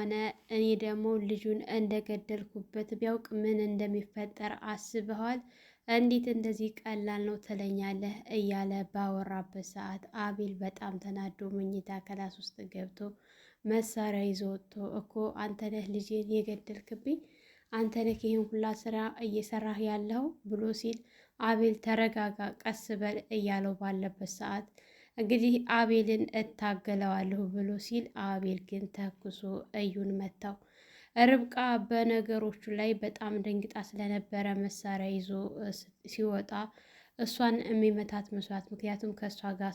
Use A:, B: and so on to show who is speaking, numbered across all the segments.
A: ከሆነ እኔ ደግሞ ልጁን እንደገደልኩበት ቢያውቅ ምን እንደሚፈጠር አስበዋል? እንዴት እንደዚህ ቀላል ነው ትለኛለህ? እያለ ባወራበት ሰዓት አቤል በጣም ተናዶ መኝታ ክላስ ውስጥ ገብቶ መሳሪያ ይዞ ወጥቶ እኮ አንተ ነህ ልጄን የገደልክብኝ፣ አንተ ነህ ይህን ሁላ ስራ እየሰራህ ያለው ብሎ ሲል አቤል ተረጋጋ፣ ቀስ በል እያለው ባለበት ሰዓት እንግዲህ አቤልን እታገለዋለሁ ብሎ ሲል አቤል ግን ተኩሶ እዩን መታው። ርብቃ በነገሮቹ ላይ በጣም ደንግጣ ስለነበረ መሳሪያ ይዞ ሲወጣ እሷን የሚመታት መስዋዕት፣ ምክንያቱም ከእሷ ጋር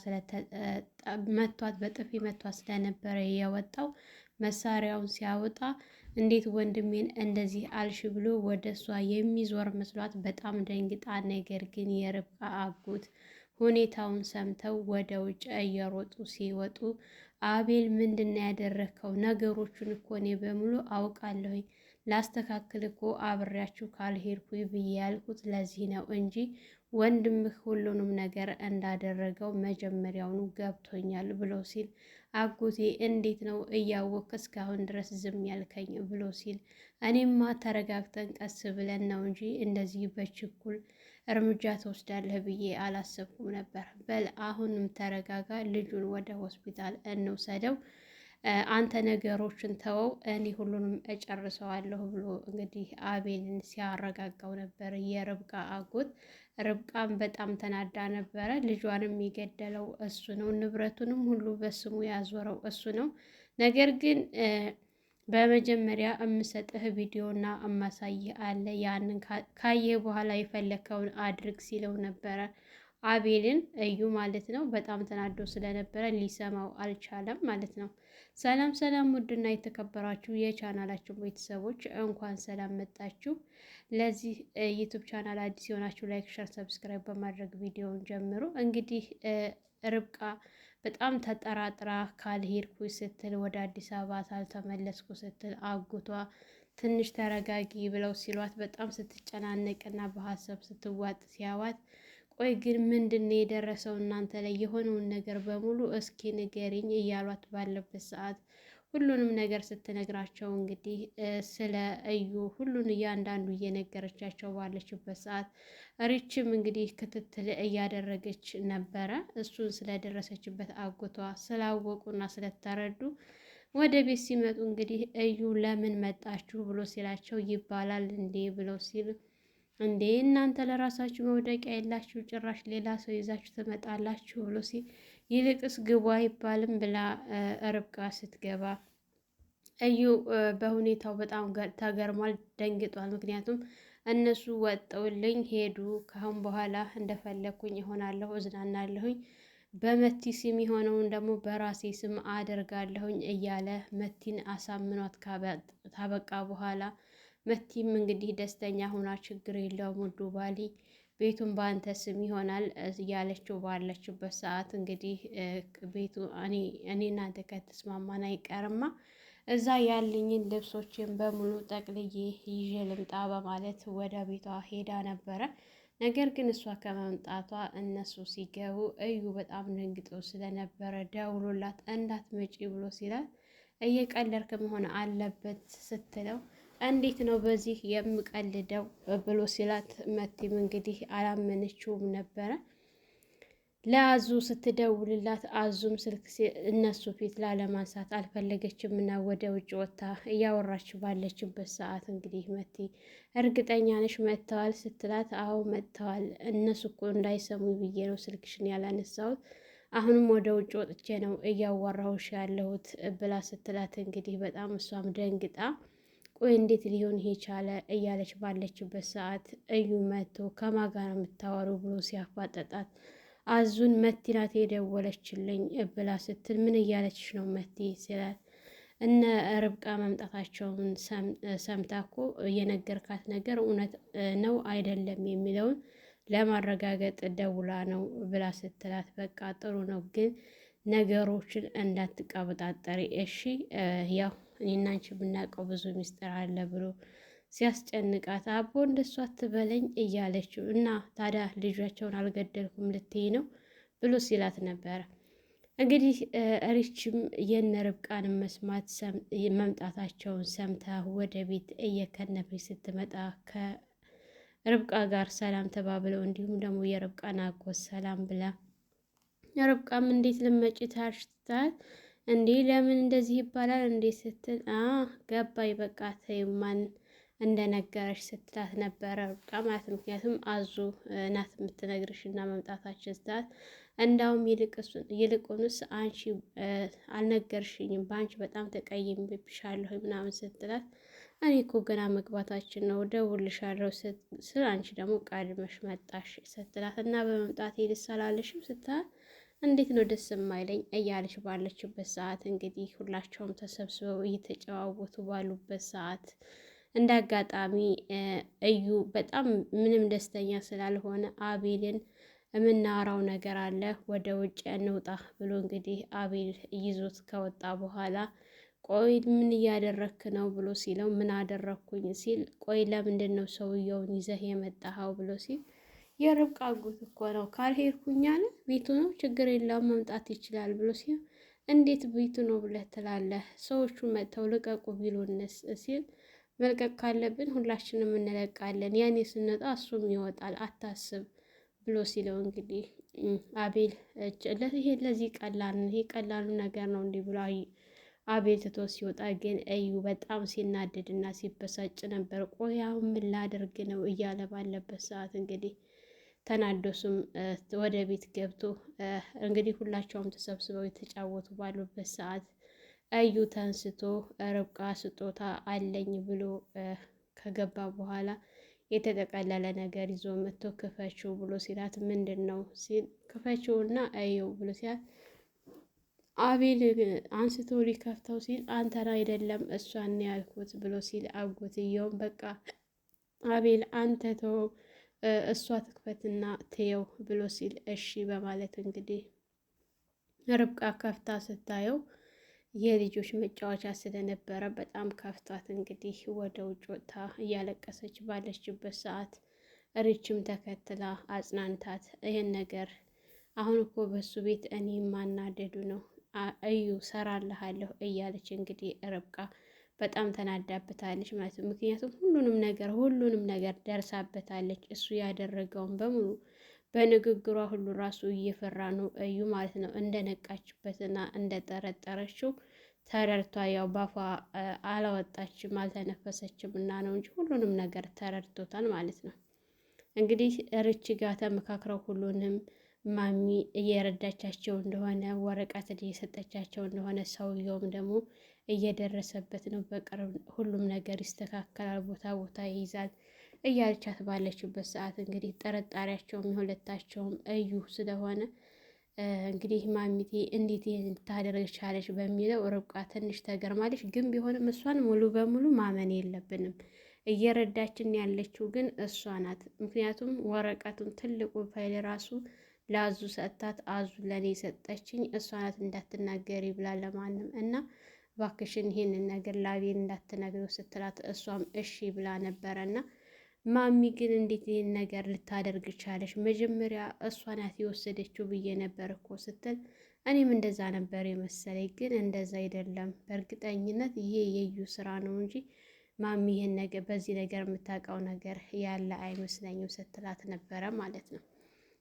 A: መቷት በጥፊ መቷት ስለነበረ የወጣው መሳሪያውን ሲያወጣ እንዴት ወንድሜን እንደዚህ አልሽ ብሎ ወደ እሷ የሚዞር መስሏት በጣም ደንግጣ፣ ነገር ግን የርብቃ አጎት ሁኔታውን ሰምተው ወደ ውጭ እየሮጡ ሲወጡ አቤል ምንድነው ያደረግከው? ነገሮቹን እኮ እኔ በሙሉ አውቃለሁኝ፣ ላስተካክል እኮ አብሬያችሁ ካልሄድኩኝ ብዬ ያልኩት ለዚህ ነው እንጂ ወንድምህ ሁሉንም ነገር እንዳደረገው መጀመሪያውኑ ገብቶኛል ብሎ ሲል አጎቴ እንዴት ነው እያወቅህ እስካሁን ድረስ ዝም ያልከኝ? ብሎ ሲል እኔማ ተረጋግተን ቀስ ብለን ነው እንጂ እንደዚህ በችኩል እርምጃ ትወስዳለህ ብዬ አላሰብኩም ነበር። በል አሁንም ተረጋጋ፣ ልጁን ወደ ሆስፒታል እንውሰደው፣ አንተ ነገሮችን ተወው፣ እኔ ሁሉንም እጨርሰዋለሁ ብሎ እንግዲህ አቤልን ሲያረጋጋው ነበር የርብቃ አጎት። ርብቃም በጣም ተናዳ ነበረ። ልጇንም የገደለው እሱ ነው፣ ንብረቱንም ሁሉ በስሙ ያዞረው እሱ ነው። ነገር ግን በመጀመሪያ እምሰጥህ ቪዲዮና እማሳይህ አለ፣ ያንን ካየህ በኋላ የፈለከውን አድርግ ሲለው ነበረ አቤልን፣ እዩ ማለት ነው። በጣም ተናዶ ስለነበረ ሊሰማው አልቻለም ማለት ነው። ሰላም ሰላም፣ ውድና የተከበራችሁ የቻናላችሁ ቤተሰቦች እንኳን ሰላም መጣችሁ። ለዚህ ዩቱብ ቻናል አዲስ የሆናችሁ ላይክ፣ ሸር፣ ሰብስክራይብ በማድረግ ቪዲዮውን ጀምሩ። እንግዲህ ርብቃ በጣም ተጠራጥራ ካልሄድኩ ስትል ወደ አዲስ አበባ ሳልተመለስኩ ስትል አጎቷ ትንሽ ተረጋጊ ብለው ሲሏት በጣም ስትጨናነቅና በሀሳብ ስትዋጥ ሲያዋት፣ ቆይ ግን ምንድን ነው የደረሰው እናንተ ላይ የሆነውን ነገር በሙሉ እስኪ ንገሪኝ እያሏት ባለበት ሰዓት ሁሉንም ነገር ስትነግራቸው እንግዲህ ስለ እዩ ሁሉን እያንዳንዱ እየነገረቻቸው ባለችበት ሰዓት ሪችም እንግዲህ ክትትል እያደረገች ነበረ። እሱን ስለደረሰችበት አጎቷ ስላወቁና ስለተረዱ ወደ ቤት ሲመጡ እንግዲህ እዩ ለምን መጣችሁ ብሎ ሲላቸው ይባላል እንዴ ብለው ሲሉ እንዴ እናንተ ለራሳችሁ መውደቂያ የላችሁ ጭራሽ ሌላ ሰው ይዛችሁ ትመጣላችሁ ብሎ ሲል ይልቅስ ግቡ አይባልም ብላ ርብቃ ስትገባ እዩ በሁኔታው በጣም ተገርሟል፣ ደንግጧል። ምክንያቱም እነሱ ወጠውልኝ ሄዱ፣ ካሁን በኋላ እንደፈለግኩኝ እሆናለሁ፣ እዝናናለሁኝ፣ በመቲ ስም የሆነውን ደግሞ በራሴ ስም አደርጋለሁኝ እያለ መቲን አሳምኗት ታበቃ በኋላ መቲም እንግዲህ ደስተኛ ሆና ችግር የለውም ውዱ ባሊ ቤቱን በአንተ ስም ይሆናል እያለችው ባለችበት ሰዓት እንግዲህ ቤቱ እኔ እናንተ ከተስማማን አይቀርማ እዛ ያለኝን ልብሶችን በሙሉ ጠቅልዬ ይዤ ልምጣ በማለት ወደ ቤቷ ሄዳ ነበረ። ነገር ግን እሷ ከመምጣቷ እነሱ ሲገቡ እዩ በጣም ደንግጦ ስለነበረ ደውሎላት እንዳትመጪ ብሎ ሲላት እየቀለድክ መሆን አለበት ስትለው እንዴት ነው በዚህ የምቀልደው ብሎ ሲላት መቲም እንግዲህ አላመነችውም ነበረ። ለአዙ ስትደውልላት አዙም ስልክ እነሱ ፊት ላለማንሳት አልፈለገችም እና ወደ ውጭ ወጥታ እያወራች ባለችበት ሰዓት እንግዲህ መቲ እርግጠኛ ነሽ መጥተዋል ስትላት አዎ መጥተዋል፣ እነሱ እኮ እንዳይሰሙ ብዬ ነው ስልክሽን ያላነሳሁት፣ አሁንም ወደ ውጭ ወጥቼ ነው እያዋራሁሽ ያለሁት ብላ ስትላት እንግዲህ በጣም እሷም ደንግጣ ቆይ እንዴት ሊሆን ይሄ ቻለ እያለች ባለችበት ሰዓት እዩ መጥቶ ከማን ጋር ነው የምታወሩ ብሎ ሲያፋጠጣት አዙን መቲ ናት የደወለችልኝ ብላ ስትል ምን እያለችሽ ነው መቲ ሲላት እነ ርብቃ መምጣታቸውን ሰምታ እኮ የነገርካት ነገር እውነት ነው አይደለም የሚለውን ለማረጋገጥ ደውላ ነው ብላ ስትላት በቃ ጥሩ ነው ግን ነገሮችን እንዳትቀበጣጠሪ እሺ፣ ያው እኔና አንቺ ብናውቀው ብዙ ሚስጥር አለ ብሎ ሲያስጨንቃት አቦ እንደሷ አትበለኝ እያለችው እና ታዲያ ልጃቸውን አልገደልኩም ልትይ ነው ብሎ ሲላት ነበረ። እንግዲህ ሪችም የነ ርብቃን መስማት መምጣታቸውን ሰምታ ወደ ቤት እየከነፈች ስትመጣ ከርብቃ ጋር ሰላም ተባብለው እንዲሁም ደግሞ የርብቃን አጎት ሰላም ብላ ርብቃም እንዴት ልመጪ ታሽታት እንዴ ለምን እንደዚህ ይባላል እንዴ ስትል ገባኝ በቃ ተይው ማን እንደነገረሽ ስትላት ነበረ ርብቃ ማለት ነው። ምክንያቱም አዙ ናት የምትነግርሽ እና መምጣታችን ስትላት እንዳውም ይልቁንስ አንቺ አልነገርሽኝም በአንቺ በጣም ተቀይሜብሻለሁ ምናምን ስትላት እኔ እኮ ገና መግባታችን ነው ደውልሻለሁ ስለ አንቺ ደግሞ ቀድመሽ መጣሽ ስትላት እና በመምጣት ደስ አላለሽም ስትላት እንዴት ነው ደስ የማይለኝ እያለች ባለችበት ሰዓት እንግዲህ ሁላቸውም ተሰብስበው እየተጨዋወቱ ባሉበት ሰዓት እንደ አጋጣሚ እዩ በጣም ምንም ደስተኛ ስላልሆነ አቤልን የምናወራው ነገር አለ ወደ ውጭ እንውጣ ብሎ እንግዲህ አቤል ይዞት ከወጣ በኋላ ቆይ ምን እያደረክ ነው ብሎ ሲለው ምን አደረኩኝ ሲል ቆይ ለምንድን ነው ሰውየውን ይዘህ የመጣኸው ብሎ ሲል የርብቃ አጎት እኮ ነው ካልሄድኩኝ አለ ቤቱ ነው ችግር የለውም መምጣት ይችላል ብሎ ሲል እንዴት ቤቱ ነው ብለህ ትላለህ ሰዎቹ መጥተው ልቀቁ ቢሉንስ ሲል መልቀቅ ካለብን ሁላችንም እንለቃለን ያኔ ስንወጣ እሱም ይወጣል አታስብ ብሎ ሲለው እንግዲህ አቤል ይሄ ለዚህ ቀላል ነው ይሄ ቀላሉ ነገር ነው እንዲህ ብሎ አቤል ትቶ ሲወጣ ግን እዩ በጣም ሲናደድና ሲበሳጭ ነበር። ቆይ አሁን ምን ላደርግ ነው እያለ ባለበት ሰዓት እንግዲህ ተናዶሱም ወደ ቤት ገብቶ እንግዲህ ሁላቸውም ተሰብስበው የተጫወቱ ባሉበት ሰዓት እዩ ተንስቶ ርብቃ ስጦታ አለኝ ብሎ ከገባ በኋላ የተጠቀለለ ነገር ይዞ መጥቶ ክፈችው ብሎ ሲላት ምንድን ነው ሲል ክፈችውና እዩ ብሎ ሲላት አቤል አንስቶ ሊከፍተው ሲል አንተን አይደለም እሷን ያልኩት ብሎ ሲል አጎትየውም በቃ አቤል አንተ ተው እሷ ትክፈትና ትየው ብሎ ሲል እሺ በማለት እንግዲህ ርብቃ ከፍታ ስታየው የልጆች መጫወቻ ስለነበረ በጣም ከፍቷት እንግዲህ ወደ ውጭ ወጥታ እያለቀሰች ባለችበት ሰዓት ሪችም ተከትላ አጽናንታት ይህን ነገር አሁን እኮ በሱ ቤት እኔ ማናደዱ ነው እዩ ሰራልሃለሁ እያለች እንግዲህ ርብቃ በጣም ተናዳበታለች ማለት ነው። ምክንያቱም ሁሉንም ነገር ደርሳበታለች። እሱ ያደረገውን በሙሉ በንግግሯ ሁሉ ራሱ እየፈራ ነው እዩ ማለት ነው። እንደነቃችበትና እንደጠረጠረችው ተረድቷ ያው ባፏ አላወጣችም አልተነፈሰችም እና ነው እንጂ ሁሉንም ነገር ተረድቶታል ማለት ነው። እንግዲህ ርች ጋር ተመካክረው ሁሉንም ማሚ እየረዳቻቸው እንደሆነ ወረቀት እየሰጠቻቸው እንደሆነ ሰውየውም ደግሞ እየደረሰበት ነው። በቅርብ ሁሉም ነገር ይስተካከላል፣ ቦታ ቦታ ይይዛል እያለቻት ባለችበት ሰዓት እንግዲህ ጠረጣሪያቸውም የሁለታቸውም እዩ ስለሆነ እንግዲህ ማሚቴ እንዴት ልታደርግ ቻለች በሚለው ርብቃ ትንሽ ተገርማለች። ግን ቢሆንም እሷን ሙሉ በሙሉ ማመን የለብንም። እየረዳችን ያለችው ግን እሷ ናት። ምክንያቱም ወረቀቱን ትልቁ ፋይል ራሱ ለአዙ ሰጥታት አዙ ለኔ ሰጠችኝ እሷ ናት እንዳትናገሪ ብላ ለማንም እና ባክሽን ይሄንን ነገር ላቤል እንዳትነግረው ስትላት እሷም እሺ ብላ ነበረና ማሚ ግን እንዴት ይህን ነገር ልታደርግ ቻለች? መጀመሪያ እሷ ናት የወሰደችው ብዬ ነበር እኮ ስትል እኔም እንደዛ ነበር የመሰለኝ፣ ግን እንደዛ አይደለም። በእርግጠኝነት ይሄ የዩ ስራ ነው እንጂ ማሚ ይህን ነገር በዚህ ነገር የምታውቀው ነገር ያለ አይመስለኝም ስትላት ነበረ ማለት ነው።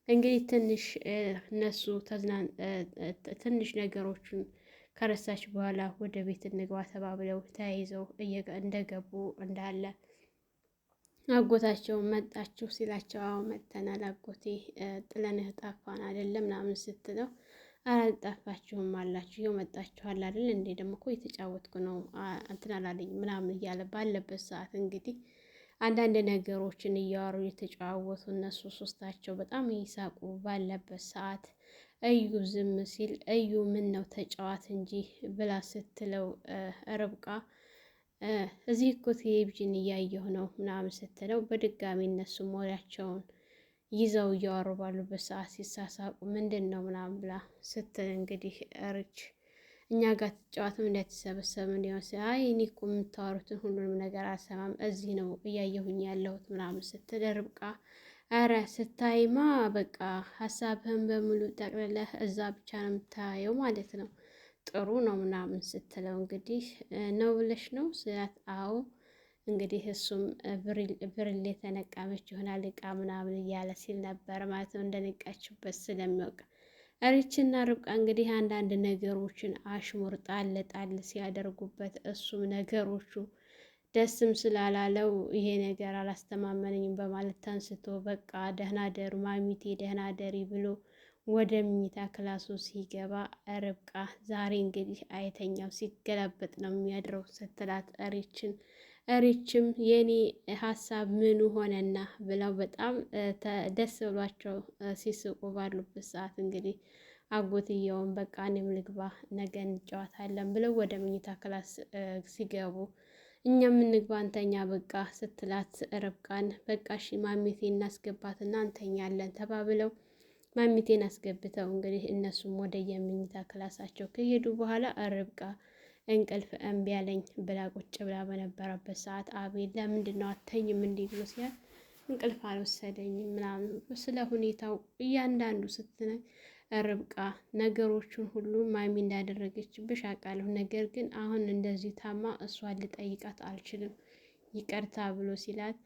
A: እንግዲህ እነሱ ትንሽ ነገሮችን ከረሳች በኋላ ወደ ቤት እንግባ ተባብለው ተያይዘው እንደገቡ እንዳለ አጎታቸው መጣችሁ ሲላቸው አዎ መጥተናል አጎቴ ጥለንህ ጠፋን አይደለም ምናምን ስትለው አልጠፋችሁም አላችሁ ይኸው መጣችኋል አይደል እንዴ ደግሞ እኮ የተጫወትኩ ነው እንትን አላለኝ ምናምን እያለ ባለበት ሰዓት እንግዲህ አንዳንድ ነገሮችን እያወሩ የተጫዋወቱ እነሱ ሶስታቸው በጣም ይሳቁ ባለበት ሰዓት እዩ ዝም ሲል እዩ ምን ነው ተጫዋት እንጂ ብላ ስትለው ርብቃ እዚህ እኮ ቴሌቪዥን እያየሁ ነው ምናምን ስትለው በድጋሚ እነሱም ወሬያቸውን ይዘው እያወሩ ባሉበት ሰዓት ሲሳሳቁ ምንድን ነው ምናምን ብላ ስትል እንግዲህ ርች እኛ ጋር ትጫዋትም እንዳትሰበሰብ እንዲሆን አይ እኔ እኮ የምታወሩትን ሁሉንም ነገር አልሰማም እዚህ ነው እያየሁኝ ያለሁት ምናምን ስትል ርብቃ አረ ስታይማ በቃ ሀሳብህን በሙሉ ጠቅልለህ እዛ ብቻ ነው የምታየው ማለት ነው። ጥሩ ነው ምናምን ስትለው እንግዲህ ነው ብለሽ ነው ስላት፣ አዎ እንግዲህ እሱም ብርሌ ተነቃመች ይሆናል እቃ ምናምን እያለ ሲል ነበር ማለት ነው። እንደነቃችበት ስለሚያውቅ ሪችና ርብቃ እንግዲህ አንዳንድ ነገሮችን አሽሙር ጣል ጣል ሲያደርጉበት እሱም ነገሮቹ ደስም ስላላለው ይሄ ነገር አላስተማመነኝም በማለት ተንስቶ በቃ ደህና ደሩ ማሚቴ ደህና ደሪ ብሎ ወደ ምኝታ ክላሱ ሲገባ ርብቃ ዛሬ እንግዲህ አይተኛው ሲገላበጥ ነው የሚያድረው ስትላት ሪችም የኔ ሀሳብ ምኑ ሆነና ብለው በጣም ደስ ብሏቸው ሲስቁ ባሉበት ሰዓት እንግዲህ አጎትየውን በቃ እኔም ልግባ ነገ እንጫወታለን ብለው ወደ ምኝታ ክላስ ሲገቡ እኛም እንግባ አንተኛ በቃ ስትላት ርብቃን በቃ እሺ ማሚቴ እናስገባትና እንተኛለን ተባብለው ማሚቴን አስገብተው እንግዲህ እነሱም ወደ የምኝታ ክላሳቸው ከሄዱ በኋላ ርብቃ እንቅልፍ እምቢ አለኝ ብላ ቁጭ ብላ በነበረበት ሰዓት አቤል ለምንድን ነው አተኝም እንዲህ ብሎ ሲያል እንቅልፍ አልወሰደኝም ምናምን ስለ ሁኔታው እያንዳንዱ ስትነኝ ርብቃ ነገሮቹን ሁሉ ማሚ እንዳደረገችብሽ አውቃለሁ፣ ነገር ግን አሁን እንደዚህ ታማ እሷን ልጠይቃት አልችልም ይቅርታ ብሎ ሲላት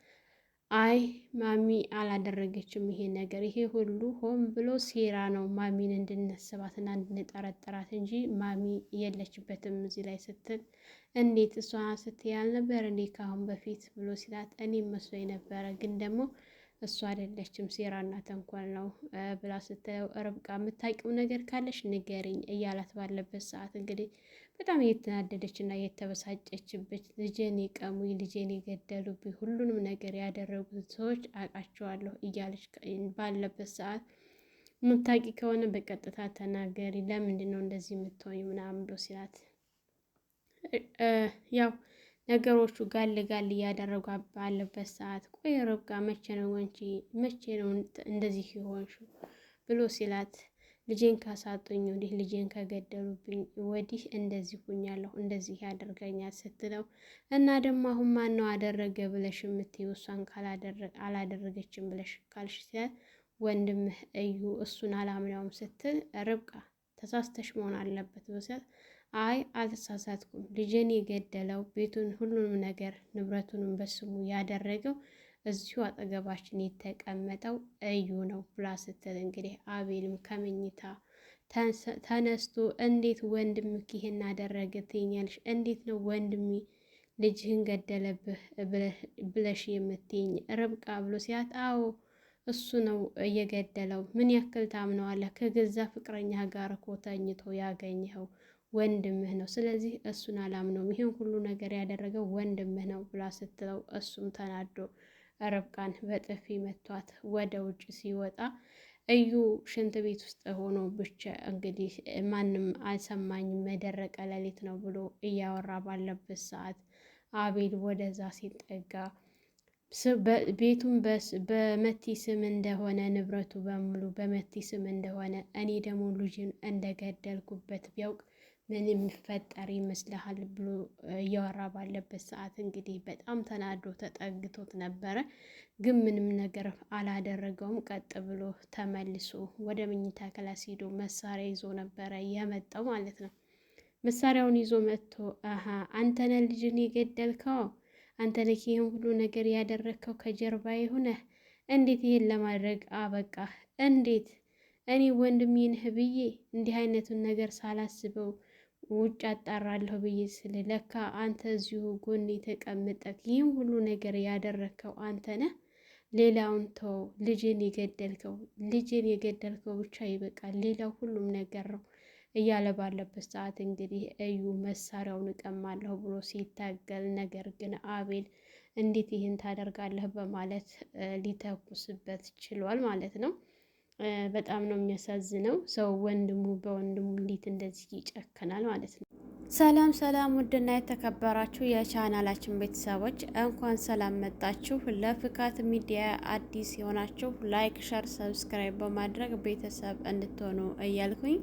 A: አይ ማሚ አላደረገችም ይሄ ነገር፣ ይሄ ሁሉ ሆን ብሎ ሴራ ነው ማሚን እንድነስባትና እንድንጠረጠራት እንጂ ማሚ የለችበትም እዚህ ላይ ስትል እንዴት እሷ ስትያል ነበር እንዴ ካሁን በፊት ብሎ ሲላት እኔም መስሎኝ ነበረ፣ ግን ደግሞ እሷ አይደለችም ሴራና ተንኮል ነው ብላ ስትለው ርብቃ የምታውቂው ነገር ካለሽ ንገሪኝ እያላት ባለበት ሰዓት እንግዲህ በጣም እየተናደደች እና እየተበሳጨችበት ልጄን የቀሙኝ ልጄን የገደሉብኝ ሁሉንም ነገር ያደረጉት ሰዎች አውቃቸዋለሁ እያለች ባለበት ሰዓት የምታውቂ ከሆነ በቀጥታ ተናገሪ፣ ለምንድን ነው እንደዚህ የምትሆኝ ምናምን ብሎ ሲላት ያው ነገሮቹ ጋል ጋል እያደረጉ ባለበት ሰዓት ቆይ ርብቃ መቼ ነው እንደዚህ የሆንሽው ብሎ ሲላት ልጄን ካሳጡኝ ወዲህ ልጄን ከገደሉብኝ ወዲህ እንደዚህ ሁኛለሁ እንደዚህ ያደርገኛል ስትለው እና ደግሞ አሁን ማን ነው አደረገ ብለሽ የምትይው እሷን አላደረገችም ብለሽ ካልሽ ሲላት ወንድምህ እዩ እሱን አላምነውም ስትል ርብቃ ተሳስተሽ መሆን አለበት ብሰት አይ አልተሳሳትኩም፣ ልጄን የገደለው ቤቱን ሁሉንም ነገር ንብረቱንም በስሙ ያደረገው እዚሁ አጠገባችን የተቀመጠው እዩ ነው ብላ ስትል እንግዲህ አቤልም ከመኝታ ተነስቶ እንዴት ወንድምህ ይሄን አደረገ ትይኛለሽ? እንዴት ነው ወንድሜ ልጅህን ገደለብህ ብለሽ የምትይኝ ርብቃ ብሎ ሲያት አዎ እሱ ነው እየገደለው። ምን ያክል ታምነዋለህ? ከገዛ ፍቅረኛ ጋር እኮ ተኝቶ ያገኘኸው ወንድምህ ነው። ስለዚህ እሱን አላምነውም። ይሄን ሁሉ ነገር ያደረገው ወንድምህ ነው ብላ ስትለው እሱም ተናዶ ርብቃን በጥፊ መቷት ወደ ውጭ ሲወጣ እዩ ሽንት ቤት ውስጥ ሆኖ ብቻ እንግዲህ ማንም አልሰማኝም የደረቀ ሌሊት ነው ብሎ እያወራ ባለበት ሰዓት አቤል ወደዛ ሲጠጋ ቤቱን በመቲ ስም እንደሆነ ንብረቱ በሙሉ በመቲ ስም እንደሆነ እኔ ደግሞ ልጅን እንደገደልኩበት ቢያውቅ ምን የሚፈጠር ይመስልሃል ብሎ እያወራ ባለበት ሰዓት እንግዲህ በጣም ተናዶ ተጠግቶት ነበረ። ግን ምንም ነገር አላደረገውም። ቀጥ ብሎ ተመልሶ ወደ መኝታ ክላስ ሄዶ መሳሪያ ይዞ ነበረ የመጣው ማለት ነው። መሳሪያውን ይዞ መጥቶ አንተ ነህ ልጅን የገደልከው? አንተ ነህ ይህን ሁሉ ነገር ያደረግከው ከጀርባ ሆነህ? እንዴት ይሄን ለማድረግ አበቃ? እንዴት እኔ ወንድሜ ነህ ብዬ እንዲህ አይነቱን ነገር ሳላስበው ውጭ አጣራለሁ ብዬ ስል ለካ አንተ እዚሁ ጎን ተቀምጠህ ይህን ሁሉ ነገር ያደረግከው አንተ ነህ። ሌላውን ተው፣ ልጅን የገደልከው ብቻ ይበቃል፣ ሌላው ሁሉም ነገር ነው እያለ ባለበት ሰዓት እንግዲህ እዩ መሳሪያውን እቀማለሁ ብሎ ሲታገል፣ ነገር ግን አቤል እንዴት ይህን ታደርጋለህ በማለት ሊተኩስበት ችሏል ማለት ነው። በጣም ነው የሚያሳዝነው። ሰው ወንድሙ በወንድሙ እንዴት እንደዚህ ይጨክናል ማለት ነው። ሰላም ሰላም፣ ውድና የተከበራችሁ የቻናላችን ቤተሰቦች እንኳን ሰላም መጣችሁ። ለፍካት ሚዲያ አዲስ የሆናችሁ ላይክ፣ ሸር፣ ሰብስክራይብ በማድረግ ቤተሰብ እንድትሆኑ እያልኩኝ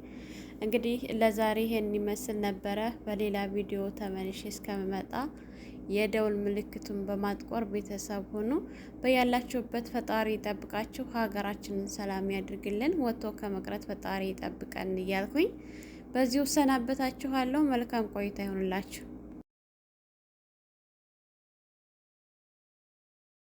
A: እንግዲህ ለዛሬ ይሄን ይመስል ነበረ። በሌላ ቪዲዮ ተመልሼ እስከምመጣ የደውል ምልክቱን በማጥቆር ቤተሰብ ሁኑ። በያላችሁበት ፈጣሪ ይጠብቃችሁ፣ ሀገራችንን ሰላም ያድርግልን፣ ወጥቶ ከመቅረት ፈጣሪ ይጠብቀን እያልኩኝ በዚሁ ሰናበታችኋለሁ። መልካም ቆይታ ይሆንላችሁ።